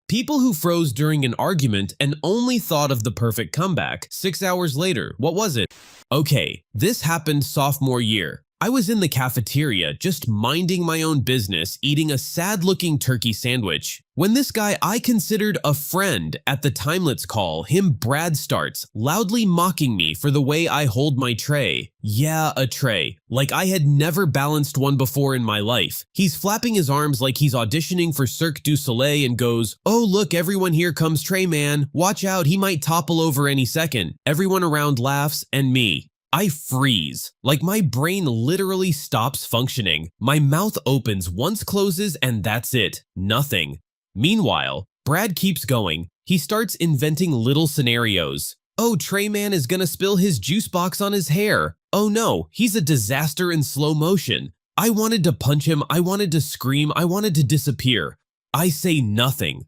People who froze during an argument and only thought of the perfect comeback 6 hours later. What was it? Okay, this happened sophomore year. I was in the cafeteria just minding my own business, eating a sad-looking turkey sandwich, when this guy I considered a friend at the time, let's call him Brad, starts loudly mocking me for the way I hold my tray. Yeah, a tray. Like I had never balanced one before in my life. He's flapping his arms like he's auditioning for Cirque du Soleil and goes, "Oh look, everyone, here comes Tray Man. Watch out, he might topple over any second." Everyone around laughs, and me, I freeze. Like my brain literally stops functioning. My mouth opens, once closes, and that's it. Nothing. Meanwhile, Brad keeps going. He starts inventing little scenarios. Oh, Tray Man is gonna spill his juice box on his hair. Oh no, he's a disaster in slow motion. I wanted to punch him, I wanted to scream, I wanted to disappear. I say nothing.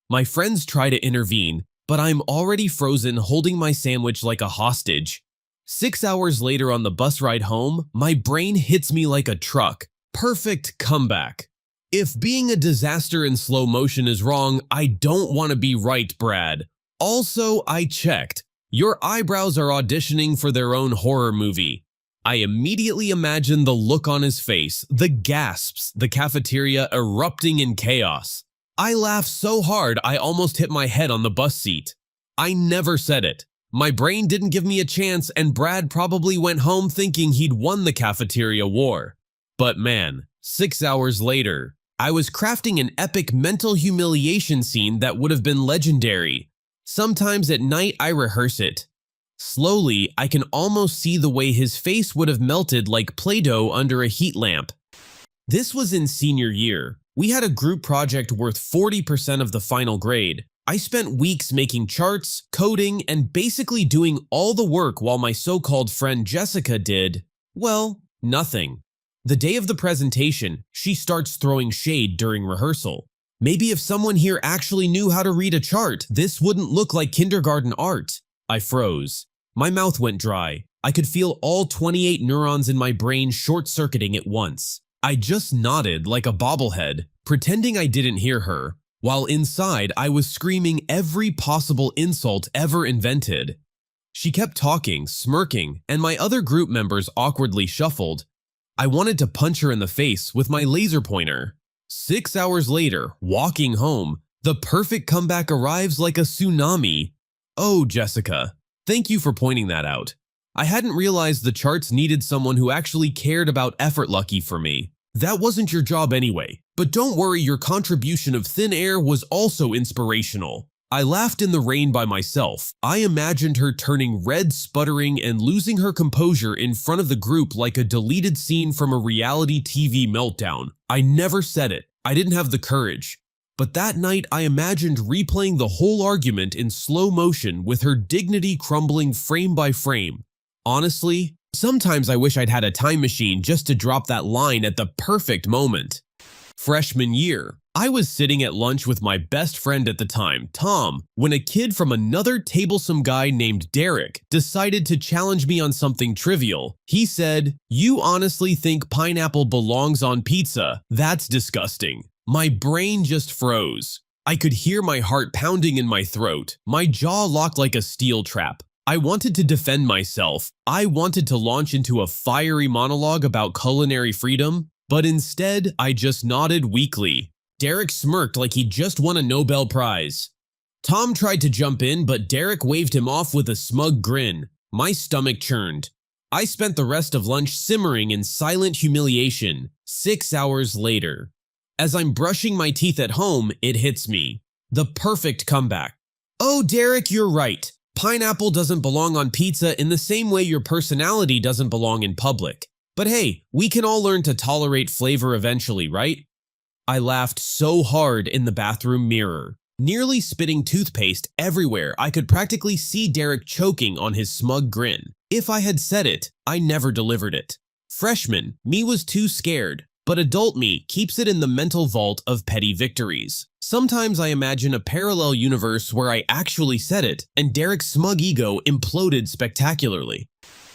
My friends try to intervene, but I'm already frozen, holding my sandwich like a hostage. 6 hours later on the bus ride home, my brain hits me like a truck. Perfect comeback. If being a disaster in slow motion is wrong, I don't want to be right, Brad. Also, I checked. Your eyebrows are auditioning for their own horror movie. I immediately imagine the look on his face, the gasps, the cafeteria erupting in chaos. I laughed so hard I almost hit my head on the bus seat. I never said it. My brain didn't give me a chance, and Brad probably went home thinking he'd won the cafeteria war. But man, 6 hours later, I was crafting an epic mental humiliation scene that would have been legendary. Sometimes at night I rehearse it. Slowly, I can almost see the way his face would have melted like Play-Doh under a heat lamp. This was in senior year. We had a group project worth 40% of the final grade. I spent weeks making charts, coding, and basically doing all the work while my so-called friend Jessica did, well, nothing. The day of the presentation, she starts throwing shade during rehearsal. Maybe if someone here actually knew how to read a chart, this wouldn't look like kindergarten art. I froze. My mouth went dry. I could feel all 28 neurons in my brain short-circuiting at once. I just nodded like a bobblehead, pretending I didn't hear her, while inside I was screaming every possible insult ever invented. She kept talking, smirking, and my other group members awkwardly shuffled. I wanted to punch her in the face with my laser pointer. 6 hours later, walking home, the perfect comeback arrives like a tsunami. Oh, Jessica, thank you for pointing that out. I hadn't realized the charts needed someone who actually cared about effort. Lucky for me. That wasn't your job anyway, but don't worry, your contribution of thin air was also inspirational. I laughed in the rain by myself. I imagined her turning red, sputtering, and losing her composure in front of the group like a deleted scene from a reality TV meltdown. I never said it. I didn't have the courage. But that night I imagined replaying the whole argument in slow motion with her dignity crumbling frame by frame. Honestly, sometimes I wish I'd had a time machine just to drop that line at the perfect moment. Freshman year, I was sitting at lunch with my best friend at the time, Tom, when a kid from another table, some guy named Derek, decided to challenge me on something trivial. He said, "You honestly think pineapple belongs on pizza? That's disgusting." My brain just froze. I could hear my heart pounding in my throat, my jaw locked like a steel trap. I wanted to defend myself. I wanted to launch into a fiery monologue about culinary freedom, but instead I just nodded weakly. Derek smirked like he'd just won a Nobel Prize. Tom tried to jump in, but Derek waved him off with a smug grin. My stomach churned. I spent the rest of lunch simmering in silent humiliation. 6 hours later, as I'm brushing my teeth at home, it hits me. The perfect comeback. Oh, Derek, you're right. Pineapple doesn't belong on pizza in the same way your personality doesn't belong in public. But hey, we can all learn to tolerate flavor eventually, right? I laughed so hard in the bathroom mirror, nearly spitting toothpaste everywhere. I could practically see Derek choking on his smug grin. If I had said it, I never delivered it. Freshman, me was too scared, but adult me keeps it in the mental vault of petty victories. Sometimes I imagine a parallel universe where I actually said it, and Derek's smug ego imploded spectacularly.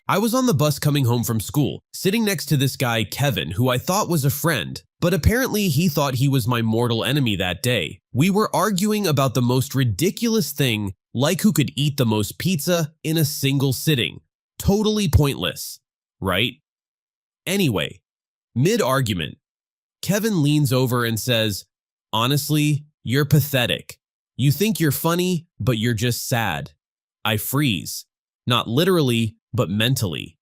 I was on the bus coming home from school, sitting next to this guy, Kevin, who I thought was a friend, but apparently he thought he was my mortal enemy that day. We were arguing about the most ridiculous thing, like who could eat the most pizza in a single sitting. Totally pointless, right? Anyway, mid-argument, Kevin leans over and says, "Honestly, you're pathetic. You think you're funny, but you're just sad." I freeze. Not literally, but mentally.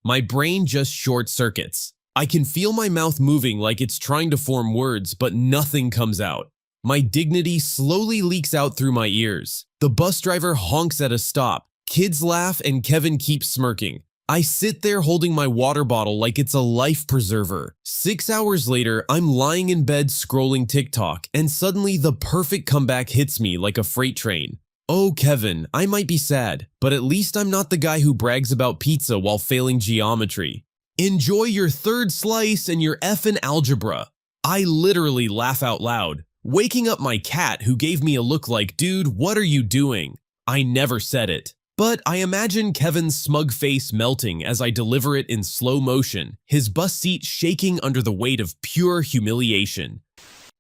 My brain just short circuits. I can feel my mouth moving like it's trying to form words, but nothing comes out. My dignity slowly leaks out through my ears. The bus driver honks at a stop. Kids laugh and Kevin keeps smirking. I sit there holding my water bottle like it's a life preserver. 6 hours later, I'm lying in bed scrolling TikTok, and suddenly the perfect comeback hits me like a freight train. Oh, Kevin, I might be sad, but at least I'm not the guy who brags about pizza while failing geometry. Enjoy your third slice and your F in algebra. I literally laugh out loud, waking up my cat who gave me a look like, "Dude, what are you doing?" I never said it. But I imagine Kevin's smug face melting as I deliver it in slow motion, his bus seat shaking under the weight of pure humiliation.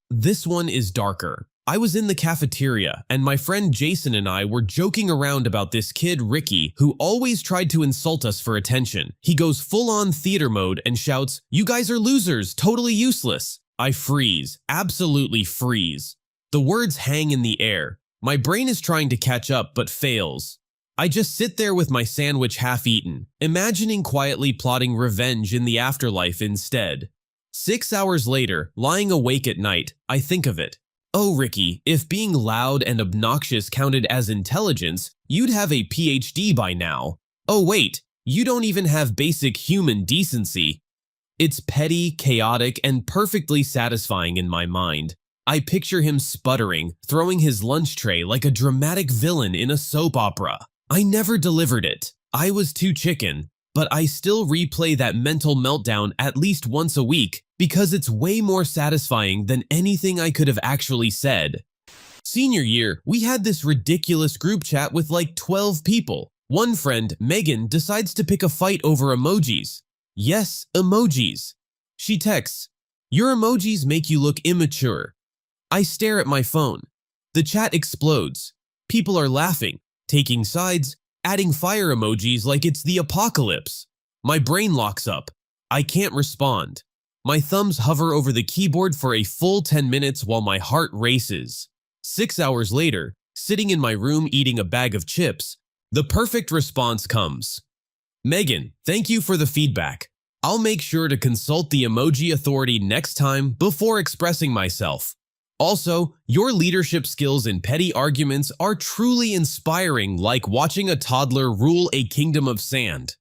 This one is darker. I was in the cafeteria, and my friend Jason and I were joking around about this kid, Ricky, who always tried to insult us for attention. He goes full-on theater mode and shouts, "You guys are losers, totally useless." I freeze, absolutely freeze. The words hang in the air. My brain is trying to catch up, but fails. I just sit there with my sandwich half-eaten, imagining quietly plotting revenge in the afterlife instead. 6 hours later, lying awake at night, I think of it. Oh, Ricky, if being loud and obnoxious counted as intelligence, you'd have a PhD by now. Oh wait, you don't even have basic human decency. It's petty, chaotic, and perfectly satisfying in my mind. I picture him sputtering, throwing his lunch tray like a dramatic villain in a soap opera. I never delivered it. I was too chicken. But I still replay that mental meltdown at least once a week because it's way more satisfying than anything I could have actually said. Senior year, we had this ridiculous group chat with like 12 people. One friend, Megan, decides to pick a fight over emojis. Yes, emojis. She texts, "Your emojis make you look immature." I stare at my phone. The chat explodes. People are laughing, taking sides, adding fire emojis like it's the apocalypse. My brain locks up. I can't respond. My thumbs hover over the keyboard for a full 10 minutes while my heart races. 6 hours later, sitting in my room eating a bag of chips, the perfect response comes. "Megan, thank you for the feedback. I'll make sure to consult the emoji authority next time before expressing myself. Also, your leadership skills in petty arguments are truly inspiring, like watching a toddler rule a kingdom of sand."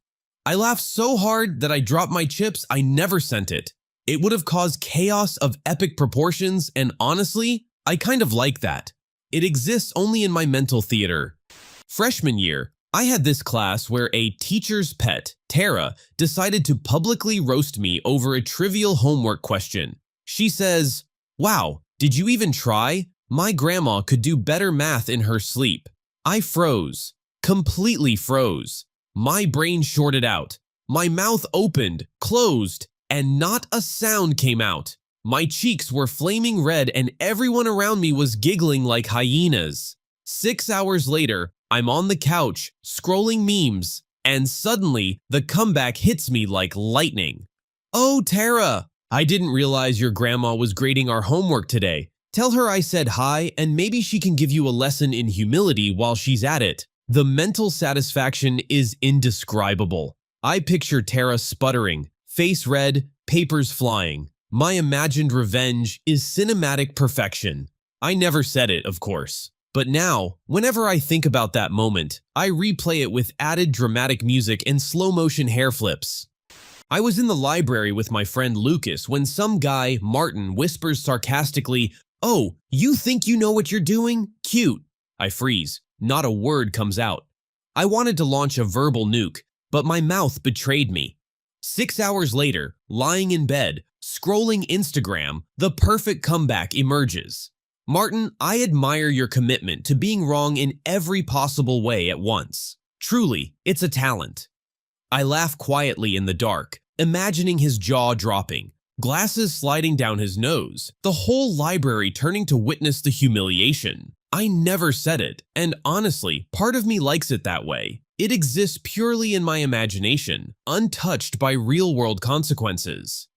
I laughed so hard that I dropped my chips. I never sent it. It would have caused chaos of epic proportions, and honestly, I kind of like that. It exists only in my mental theater. Freshman year, I had this class where a teacher's pet, Tara, decided to publicly roast me over a trivial homework question. She says, "Wow, did you even try? My grandma could do better math in her sleep." I froze. Completely froze. My brain shorted out. My mouth opened, closed, and not a sound came out. My cheeks were flaming red and everyone around me was giggling like hyenas. 6 hours later, I'm on the couch, scrolling memes, and suddenly the comeback hits me like lightning. "Oh, Tara, I didn't realize your grandma was grading our homework today. Tell her I said hi and maybe she can give you a lesson in humility while she's at it." The mental satisfaction is indescribable. I picture Tara sputtering, face red, papers flying. My imagined revenge is cinematic perfection. I never said it, of course. But now, whenever I think about that moment, I replay it with added dramatic music and slow-motion hair flips. I was in the library with my friend Lucas when some guy, Martin, whispers sarcastically, "Oh, you think you know what you're doing? Cute." I freeze. Not a word comes out. I wanted to launch a verbal nuke, but my mouth betrayed me. 6 hours later, lying in bed, scrolling Instagram, the perfect comeback emerges. "Martin, I admire your commitment to being wrong in every possible way at once. Truly, it's a talent." I laugh quietly in the dark, imagining his jaw dropping, glasses sliding down his nose, the whole library turning to witness the humiliation. I never said it, and honestly, part of me likes it that way. It exists purely in my imagination, untouched by real-world consequences.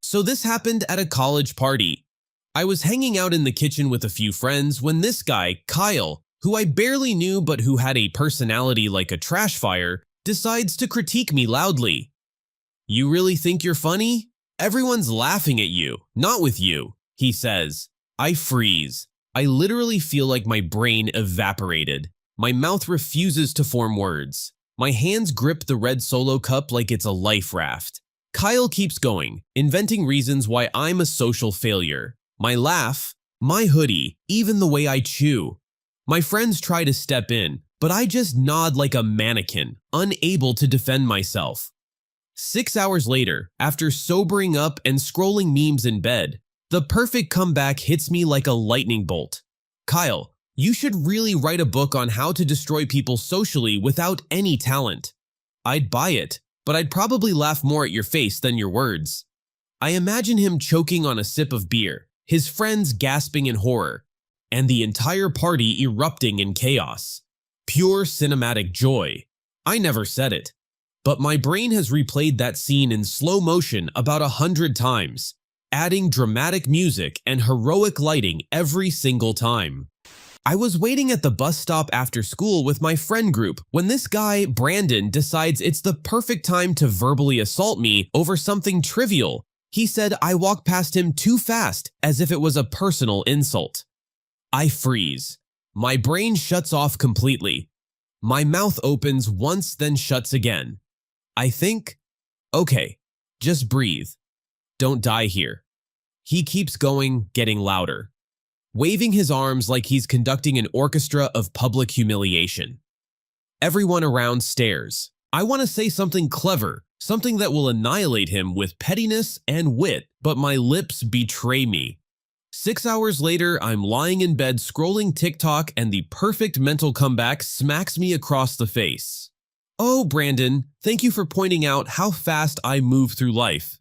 So this happened at a college party. I was hanging out in the kitchen with a few friends when this guy, Kyle, who I barely knew but who had a personality like a trash fire, decides to critique me loudly. "You really think you're funny? Everyone's laughing at you, not with you," he says. I freeze. I literally feel like my brain evaporated. My mouth refuses to form words. My hands grip the red Solo cup like it's a life raft. Kyle keeps going, inventing reasons why I'm a social failure. My laugh, my hoodie, even the way I chew. My friends try to step in, but I just nod like a mannequin, unable to defend myself. 6 hours later, after sobering up and scrolling memes in bed, the perfect comeback hits me like a lightning bolt. "Kyle, you should really write a book on how to destroy people socially without any talent." I'd buy it, but I'd probably laugh more at your face than your words. I imagine him choking on a sip of beer, his friends gasping in horror, and the entire party erupting in chaos. Pure cinematic joy. I never said it, but my brain has replayed that scene in slow motion about 100 times, adding dramatic music and heroic lighting every single time. I was waiting at the bus stop after school with my friend group when this guy, Brandon, decides it's the perfect time to verbally assault me over something trivial. He said I walked past him too fast, as if it was a personal insult. I freeze. My brain shuts off completely. My mouth opens once, then shuts again. I think, okay, just breathe. Don't die here. He keeps going, getting louder, waving his arms like he's conducting an orchestra of public humiliation. Everyone around stares. I want to say something clever, something that will annihilate him with pettiness and wit, but my lips betray me. 6 hours later, I'm lying in bed scrolling TikTok and the perfect mental comeback smacks me across the face. "Oh, Brandon, thank you for pointing out how fast I move through life.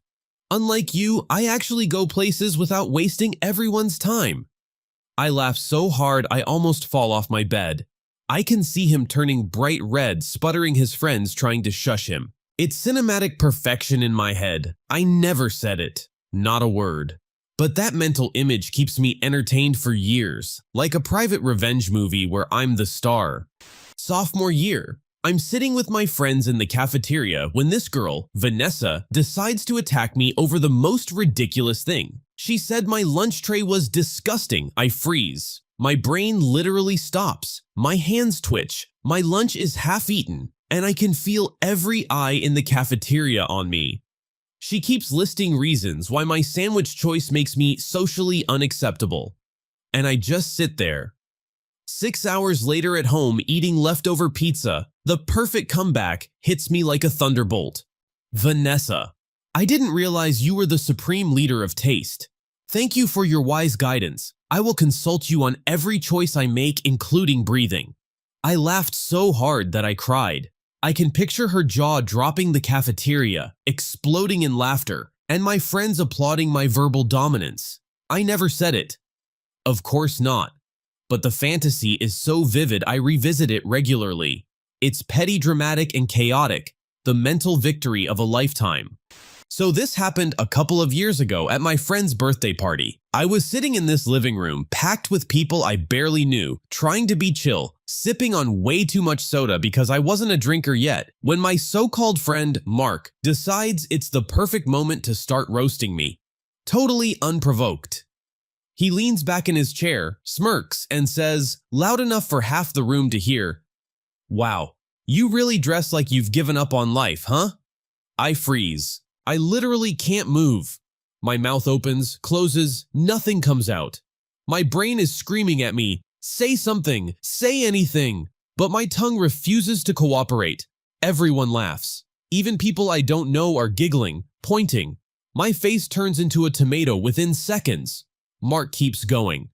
Unlike you, I actually go places without wasting everyone's time." I laugh so hard I almost fall off my bed. I can see him turning bright red, sputtering his friends trying to shush him. It's cinematic perfection in my head. I never said it. Not a word. But that mental image keeps me entertained for years, like a private revenge movie where I'm the star. Sophomore year. I'm sitting with my friends in the cafeteria when this girl, Vanessa, decides to attack me over the most ridiculous thing. She said my lunch tray was disgusting. I freeze. My brain literally stops. My hands twitch. My lunch is half-eaten, and I can feel every eye in the cafeteria on me. She keeps listing reasons why my sandwich choice makes me socially unacceptable. And I just sit there. 6 hours later at home eating leftover pizza, the perfect comeback hits me like a thunderbolt. "Vanessa, I didn't realize you were the supreme leader of taste. Thank you for your wise guidance. I will consult you on every choice I make, including breathing." I laughed so hard that I cried. I can picture her jaw dropping the cafeteria, exploding in laughter, and my friends applauding my verbal dominance. I never said it. Of course not. But the fantasy is so vivid I revisit it regularly. It's petty, dramatic, and chaotic, the mental victory of a lifetime. So this happened a couple of years ago at my friend's birthday party. I was sitting in this living room, packed with people I barely knew, trying to be chill, sipping on way too much soda because I wasn't a drinker yet, when my so-called friend, Mark, decides it's the perfect moment to start roasting me. Totally unprovoked. He leans back in his chair, smirks, and says, loud enough for half the room to hear, "Wow, you really dress like you've given up on life, huh?" I freeze. I literally can't move. My mouth opens, closes, nothing comes out. My brain is screaming at me, "Say something, say anything," but my tongue refuses to cooperate. Everyone laughs. Even people I don't know are giggling, pointing. My face turns into a tomato within seconds. Mark keeps going.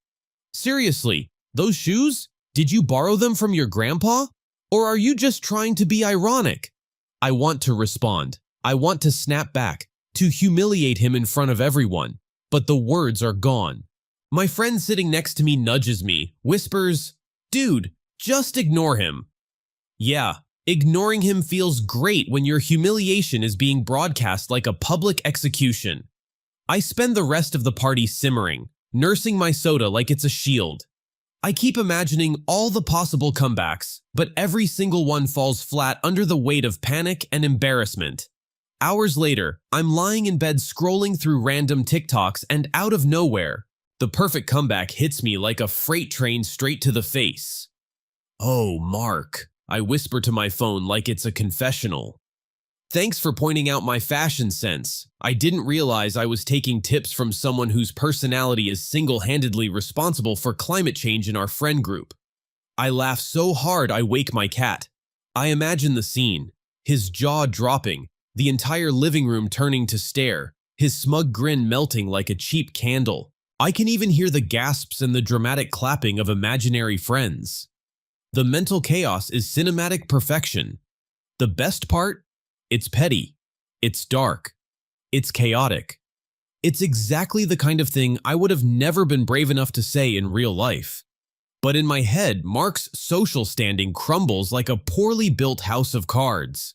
"Seriously, those shoes? Did you borrow them from your grandpa? Or are you just trying to be ironic?" I want to respond. I want to snap back, to humiliate him in front of everyone, but the words are gone. My friend sitting next to me nudges me, whispers, "Dude, just ignore him." Yeah, ignoring him feels great when your humiliation is being broadcast like a public execution. I spend the rest of the party simmering, nursing my soda like it's a shield. I keep imagining all the possible comebacks, but every single one falls flat under the weight of panic and embarrassment. Hours later, I'm lying in bed scrolling through random TikToks, and out of nowhere, the perfect comeback hits me like a freight train straight to the face. "Oh, Mark," I whisper to my phone like it's a confessional. "Thanks for pointing out my fashion sense. I didn't realize I was taking tips from someone whose personality is single-handedly responsible for climate change in our friend group." I laugh so hard I wake my cat. I imagine the scene, his jaw dropping, the entire living room turning to stare, his smug grin melting like a cheap candle. I can even hear the gasps and the dramatic clapping of imaginary friends. The mental chaos is cinematic perfection. The best part? It's petty. It's dark. It's chaotic. It's exactly the kind of thing I would have never been brave enough to say in real life. But in my head, Mark's social standing crumbles like a poorly built house of cards.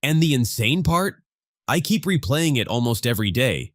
And the insane part? I keep replaying it almost every day.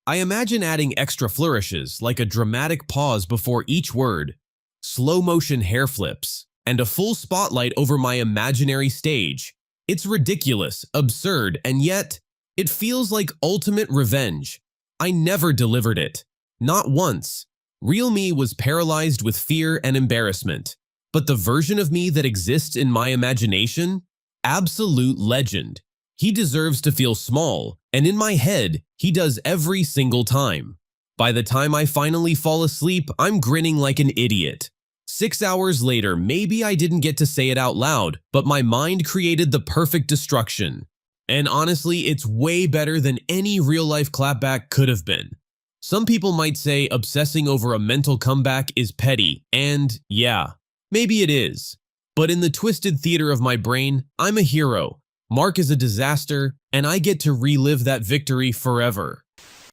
I imagine adding extra flourishes, like a dramatic pause before each word, slow-motion hair flips, and a full spotlight over my imaginary stage. It's ridiculous, absurd, and yet, it feels like ultimate revenge. I never delivered it. Not once. Real me was paralyzed with fear and embarrassment. But the version of me that exists in my imagination? Absolute legend. He deserves to feel small, and in my head, he does every single time. By the time I finally fall asleep, I'm grinning like an idiot. 6 hours later, maybe I didn't get to say it out loud, but my mind created the perfect destruction. And honestly, it's way better than any real-life clapback could have been. Some people might say obsessing over a mental comeback is petty, and yeah, maybe it is. But in the twisted theater of my brain, I'm a hero. Mark is a disaster, and I get to relive that victory forever.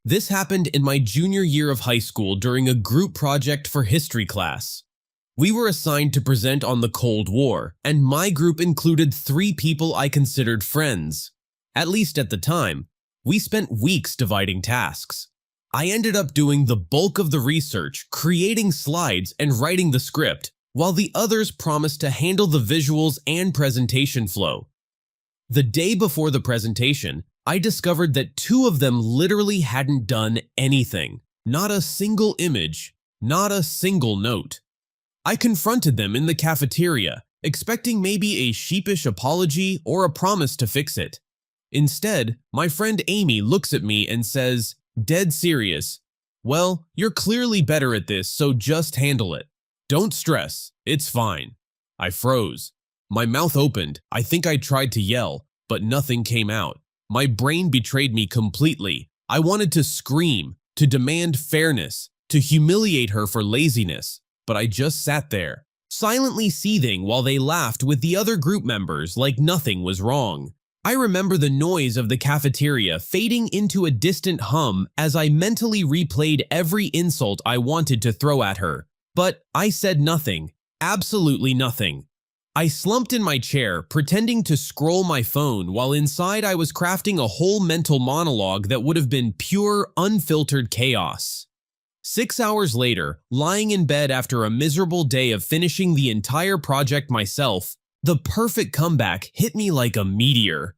This happened in my junior year of high school during a group project for history class. We were assigned to present on the Cold War, and my group included 3 people I considered friends. At least at the time, we spent weeks dividing tasks. I ended up doing the bulk of the research, creating slides, and writing the script, while the others promised to handle the visuals and presentation flow. The day before the presentation, I discovered that 2 of them literally hadn't done anything. Not a single image, not a single note. I confronted them in the cafeteria, expecting maybe a sheepish apology or a promise to fix it. Instead, my friend Amy looks at me and says, dead serious, "Well, you're clearly better at this, so just handle it. Don't stress, it's fine." I froze. My mouth opened. I think I tried to yell, but nothing came out. My brain betrayed me completely. I wanted to scream, to demand fairness, to humiliate her for laziness, but I just sat there, silently seething while they laughed with the other group members like nothing was wrong. I remember the noise of the cafeteria fading into a distant hum as I mentally replayed every insult I wanted to throw at her. But I said nothing, absolutely nothing. I slumped in my chair, pretending to scroll my phone while inside I was crafting a whole mental monologue that would have been pure, unfiltered chaos. 6 hours later, lying in bed after a miserable day of finishing the entire project myself, the perfect comeback hit me like a meteor.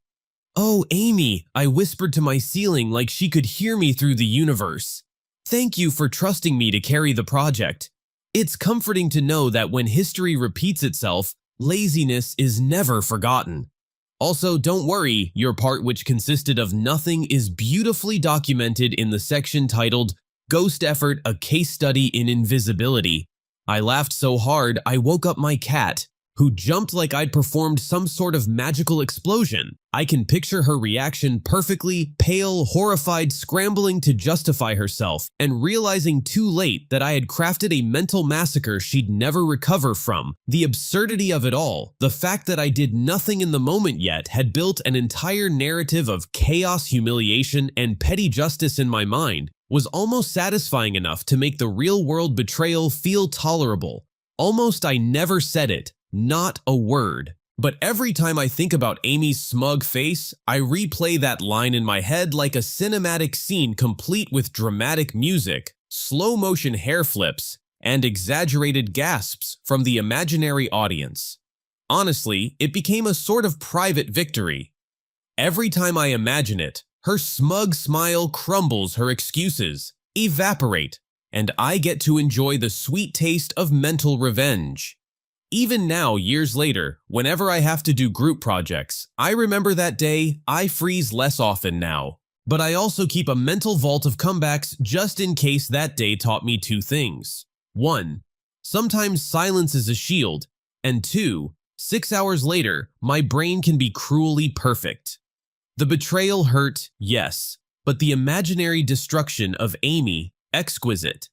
"Oh, Amy," I whispered to my ceiling like she could hear me through the universe. "Thank you for trusting me to carry the project. It's comforting to know that when history repeats itself, laziness is never forgotten. Also, don't worry, your part, which consisted of nothing, is beautifully documented in the section titled Ghost Effort, a Case Study in Invisibility." I laughed so hard I woke up my cat, who jumped like I'd performed some sort of magical explosion. I can picture her reaction perfectly, pale, horrified, scrambling to justify herself, and realizing too late that I had crafted a mental massacre she'd never recover from. The absurdity of it all, the fact that I did nothing in the moment yet, had built an entire narrative of chaos, humiliation, and petty justice in my mind, was almost satisfying enough to make the real-world betrayal feel tolerable. Almost I never said it, not a word. But every time I think about Amy's smug face, I replay that line in my head like a cinematic scene complete with dramatic music, slow-motion hair flips, and exaggerated gasps from the imaginary audience. Honestly, it became a sort of private victory. Every time I imagine it, her smug smile crumbles, her excuses evaporate, and I get to enjoy the sweet taste of mental revenge. Even now, years later, whenever I have to do group projects, I remember that day. I freeze less often now. But I also keep a mental vault of comebacks just in case that day taught me two things. 1. Sometimes silence is a shield. And 2. 6 hours later, my brain can be cruelly perfect. The betrayal hurt, yes, but the imaginary destruction of Amy, exquisite.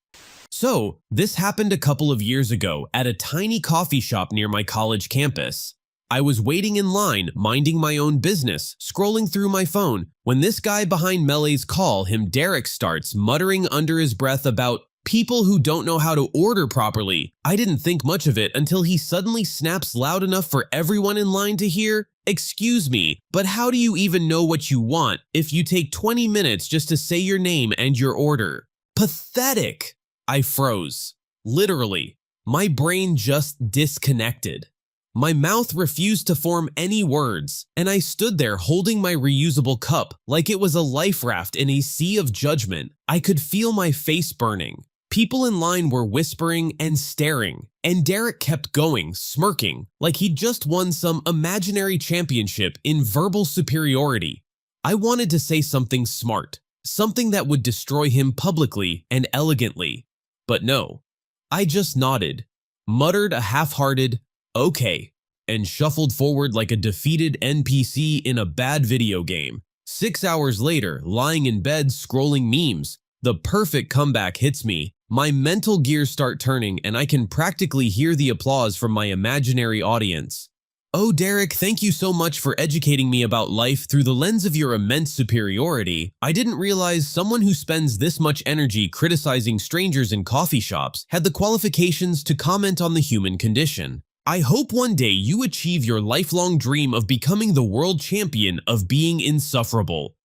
So, this happened a couple of years ago at a tiny coffee shop near my college campus. I was waiting in line, minding my own business, scrolling through my phone, when this guy behind Melee's call him Derek starts muttering under his breath about people who don't know how to order properly. I didn't think much of it until he suddenly snaps loud enough for everyone in line to hear, "Excuse me, but how do you even know what you want if you take 20 minutes just to say your name and your order?" Pathetic! I froze. Literally, my brain just disconnected. My mouth refused to form any words, and I stood there holding my reusable cup like it was a life raft in a sea of judgment. I could feel my face burning. People in line were whispering and staring, and Derek kept going, smirking, like he'd just won some imaginary championship in verbal superiority. I wanted to say something smart, something that would destroy him publicly and elegantly. But no, I just nodded, muttered a half-hearted, "Okay," and shuffled forward like a defeated NPC in a bad video game. 6 hours later, lying in bed scrolling memes, the perfect comeback hits me. My mental gears start turning and I can practically hear the applause from my imaginary audience. "Oh, Derek, thank you so much for educating me about life through the lens of your immense superiority. I didn't realize someone who spends this much energy criticizing strangers in coffee shops had the qualifications to comment on the human condition. I hope one day you achieve your lifelong dream of becoming the world champion of being insufferable."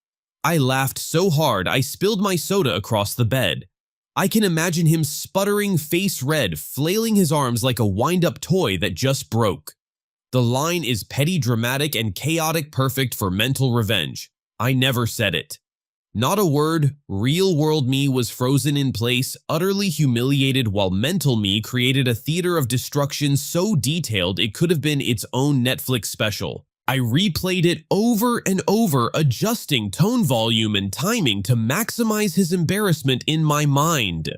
I laughed so hard I spilled my soda across the bed. I can imagine him sputtering, face red, flailing his arms like a wind-up toy that just broke. The line is petty, dramatic, and chaotic perfect for mental revenge. I never said it. Not a word. Real-world me was frozen in place, utterly humiliated, while mental me created a theater of destruction so detailed it could have been its own Netflix special. I replayed it over and over, adjusting tone, volume, and timing to maximize his embarrassment in my mind.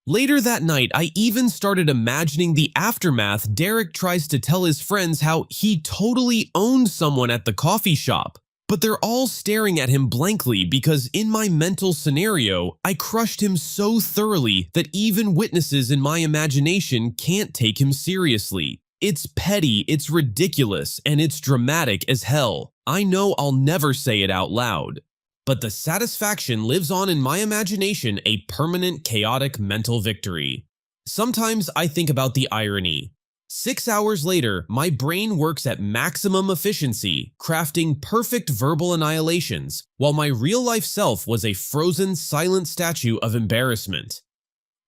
Later that night, I even started imagining the aftermath. Derek tries to tell his friends how he totally owned someone at the coffee shop, but they're all staring at him blankly because in my mental scenario, I crushed him so thoroughly that even witnesses in my imagination can't take him seriously. It's petty, it's ridiculous, and it's dramatic as hell. I know I'll never say it out loud. But the satisfaction lives on in my imagination, a permanent, chaotic mental victory. Sometimes I think about the irony. 6 hours later, my brain works at maximum efficiency, crafting perfect verbal annihilations, while my real-life self was a frozen, silent statue of embarrassment.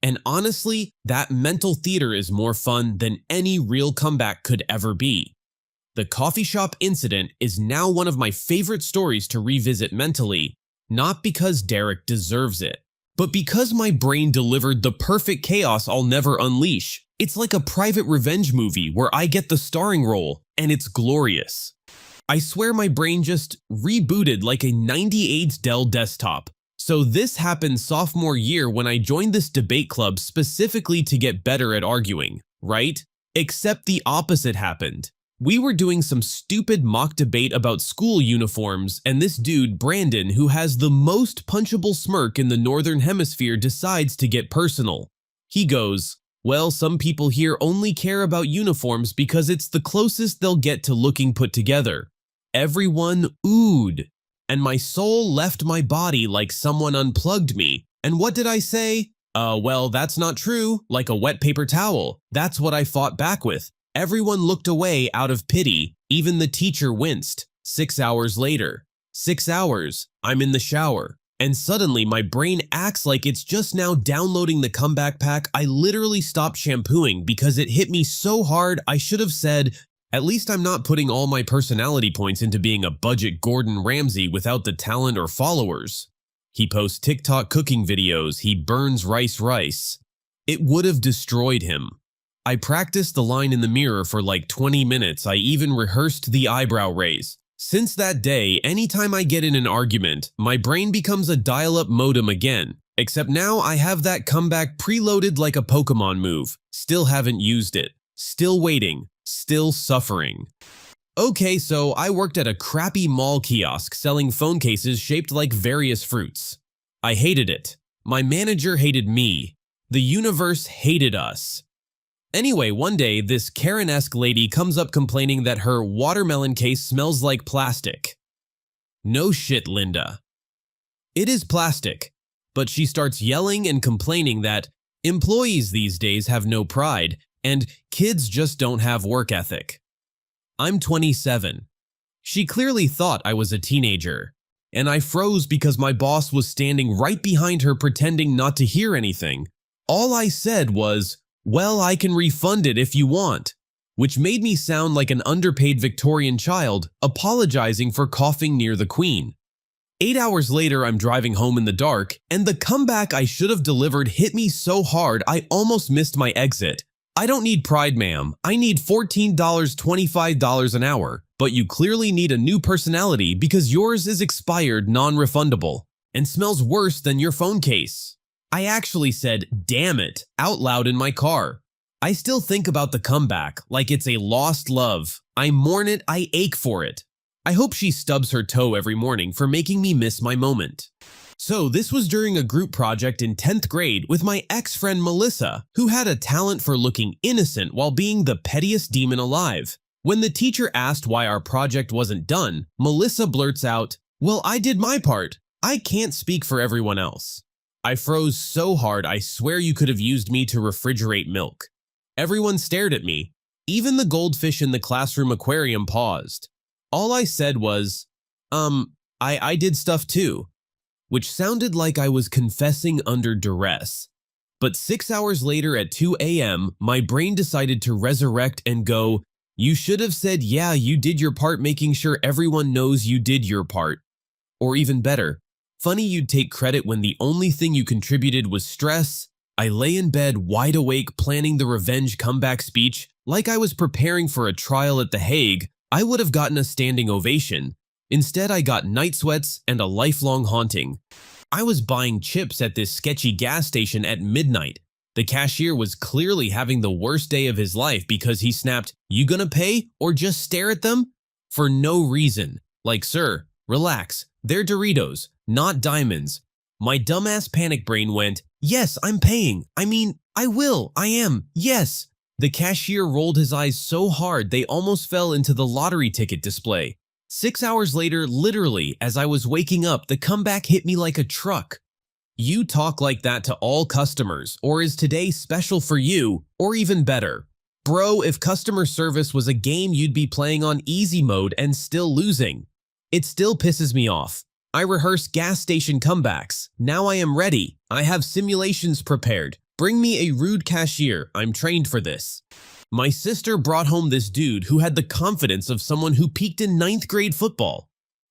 And honestly, that mental theater is more fun than any real comeback could ever be. The coffee shop incident is now one of my favorite stories to revisit mentally, not because Derek deserves it, but because my brain delivered the perfect chaos I'll never unleash. It's like a private revenge movie where I get the starring role, and it's glorious. I swear my brain just rebooted like a 98 Dell desktop. So this happened sophomore year when I joined this debate club specifically to get better at arguing, right? Except the opposite happened. We were doing some stupid mock debate about school uniforms, and this dude, Brandon, who has the most punchable smirk in the Northern Hemisphere, decides to get personal. He goes, "Well, some people here only care about uniforms because it's the closest they'll get to looking put together." Everyone oohed, and my soul left my body like someone unplugged me. And what did I say? Well, that's not true, like a wet paper towel. That's what I fought back with. Everyone looked away out of pity. Even the teacher winced. 6 hours later. 6 hours. I'm in the shower. And suddenly my brain acts like it's just now downloading the comeback pack. I literally stopped shampooing because it hit me so hard I should have said, at least I'm not putting all my personality points into being a budget Gordon Ramsay without the talent or followers. He posts TikTok cooking videos. He burns rice. It would have destroyed him. I practiced the line in the mirror for like 20 minutes. I even rehearsed the eyebrow raise. Since that day, anytime I get in an argument, my brain becomes a dial-up modem again. Except now I have that comeback preloaded like a Pokemon move. Still haven't used it. Still waiting. Still suffering. Okay, so I worked at a crappy mall kiosk selling phone cases shaped like various fruits. I hated it. My manager hated me. The universe hated us. Anyway, one day, this Karen-esque lady comes up complaining that her watermelon case smells like plastic. No shit, Linda. It is plastic, but she starts yelling and complaining that employees these days have no pride and kids just don't have work ethic. I'm 27. She clearly thought I was a teenager, and I froze because my boss was standing right behind her pretending not to hear anything. All I said was, "Well, I can refund it if you want," which made me sound like an underpaid Victorian child apologizing for coughing near the Queen. 8 hours later, I'm driving home in the dark, and the comeback I should have delivered hit me so hard I almost missed my exit. I don't need pride, ma'am. I need $14, $25 an hour, but you clearly need a new personality because yours is expired, non-refundable, and smells worse than your phone case. I actually said, "Damn it," out loud in my car. I still think about the comeback like it's a lost love. I mourn it, I ache for it. I hope she stubs her toe every morning for making me miss my moment. So this was during a group project in 10th grade with my ex-friend Melissa, who had a talent for looking innocent while being the pettiest demon alive. When the teacher asked why our project wasn't done, Melissa blurts out, "Well, I did my part. I can't speak for everyone else." I froze so hard I swear you could have used me to refrigerate milk. Everyone stared at me. Even the goldfish in the classroom aquarium paused. All I said was, I did stuff too, which sounded like I was confessing under duress. But 6 hours later at 2 a.m., my brain decided to resurrect and go, "You should have said, yeah, you did your part, making sure everyone knows you did your part." Or even better, funny you'd take credit when the only thing you contributed was stress. I lay in bed wide awake planning the revenge comeback speech like I was preparing for a trial at The Hague. I would have gotten a standing ovation. Instead, I got night sweats and a lifelong haunting. I was buying chips at this sketchy gas station at midnight. The cashier was clearly having the worst day of his life because he snapped, "You gonna pay or just stare at them?" For no reason. Like, sir, relax. They're Doritos, not diamonds. My dumbass panic brain went, "Yes, I'm paying. I mean, I will. I am. Yes." The cashier rolled his eyes so hard they almost fell into the lottery ticket display. 6 hours later, literally, as I was waking up, the comeback hit me like a truck. You talk like that to all customers, or is today special for you, or even better? Bro, if customer service was a game, you'd be playing on easy mode and still losing. It still pisses me off. I rehearse gas station comebacks. Now I am ready. I have simulations prepared. Bring me a rude cashier. I'm trained for this. My sister brought home this dude who had the confidence of someone who peaked in 9th grade football.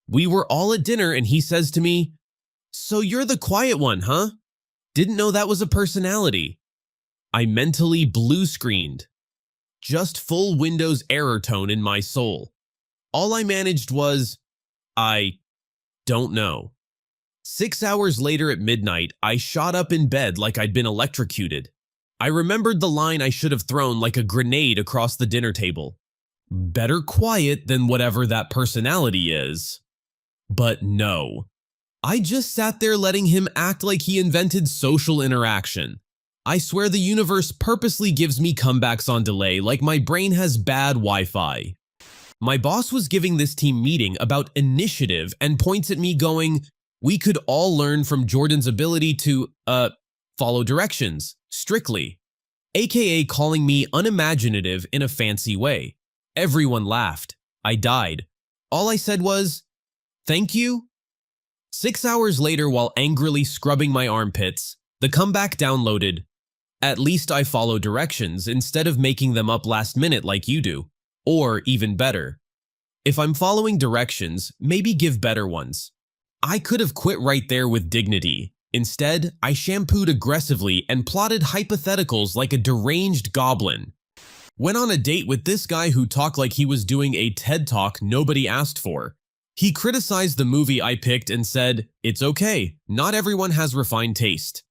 We were all at dinner and he says to me, "So you're the quiet one, huh? Didn't know that was a personality." I mentally blue screened. Just full Windows error tone in my soul. All I managed was, I don't know. 6 hours later at midnight, I shot up in bed like I'd been electrocuted. I remembered the line I should have thrown like a grenade across the dinner table. Better quiet than whatever that personality is. But no. I just sat there letting him act like he invented social interaction. I swear the universe purposely gives me comebacks on delay like my brain has bad Wi-Fi. My boss was giving this team meeting about initiative and points at me going, "We could all learn from Jordan's ability to, follow directions, strictly." AKA calling me unimaginative in a fancy way. Everyone laughed. I died. All I said was, "Thank you." 6 hours later, while angrily scrubbing my armpits, the comeback downloaded. "At least I follow directions instead of making them up last minute like you do. Or even better. If I'm following directions, maybe give better ones." I could have quit right there with dignity. Instead, I shampooed aggressively and plotted hypotheticals like a deranged goblin. Went on a date with this guy who talked like he was doing a TED Talk nobody asked for. He criticized the movie I picked and said, "It's okay, not everyone has refined taste."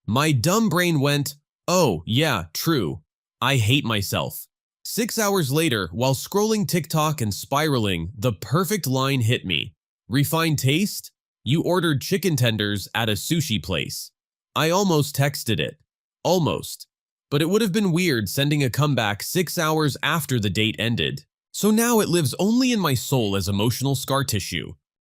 My dumb brain went, "Oh, yeah, true. I hate myself." 6 hours later, while scrolling TikTok and spiraling, the perfect line hit me. "Refined taste? You ordered chicken tenders at a sushi place." I almost texted it. Almost. But it would have been weird sending a comeback 6 hours after the date ended. So now it lives only in my soul as emotional scar tissue.